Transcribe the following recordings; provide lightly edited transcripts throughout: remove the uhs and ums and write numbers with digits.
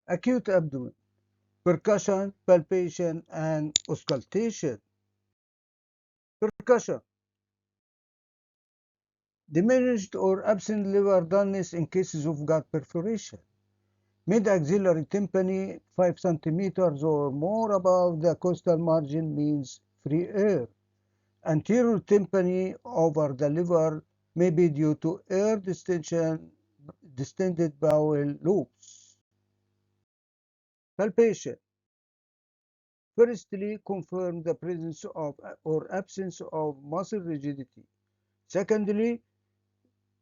Acute abdomen, percussion, palpation, and auscultation. Percussion, diminished or absent liver dullness in cases of gut perforation. Mid-axillary tympani 5 centimeters or more above the costal margin means free air. Anterior tympani over the liver may be due to air distension, distended bowel loops. Palpation. Firstly, confirm the presence of or absence of muscle rigidity. Secondly,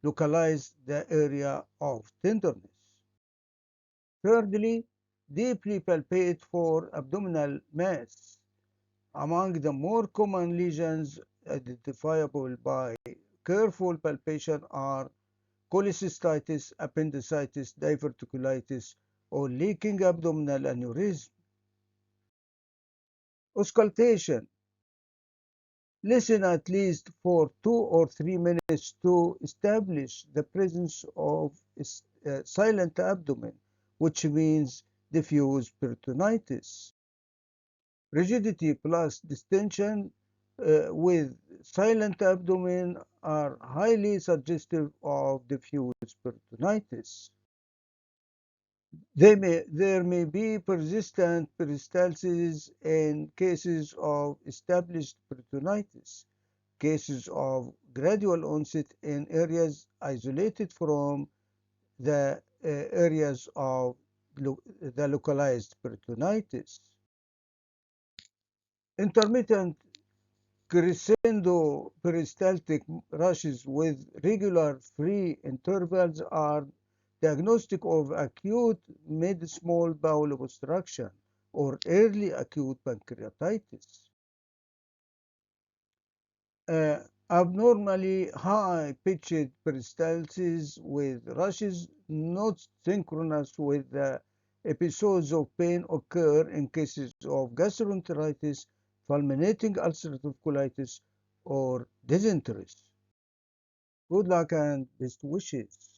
localize the area of tenderness. Thirdly, deeply palpate for abdominal mass. Among the more common lesions identifiable by careful palpation are cholecystitis, appendicitis, diverticulitis, or leaking abdominal aneurysm. Auscultation. Listen at least for 2 or 3 minutes to establish the presence of silent abdomen, which means diffuse peritonitis. Rigidity plus distension with silent abdomen are highly suggestive of diffuse peritonitis. There may be persistent peristalsis in cases of established peritonitis, cases of gradual onset in areas isolated from the areas of the localized peritonitis. Intermittent crescendo peristaltic rushes with regular free intervals are diagnostic of acute mid-small bowel obstruction or early acute pancreatitis. Abnormally high-pitched peristalsis with rushes not synchronous with the episodes of pain occur in cases of gastroenteritis, fulminating ulcerative colitis, or dysentery. Good luck and best wishes.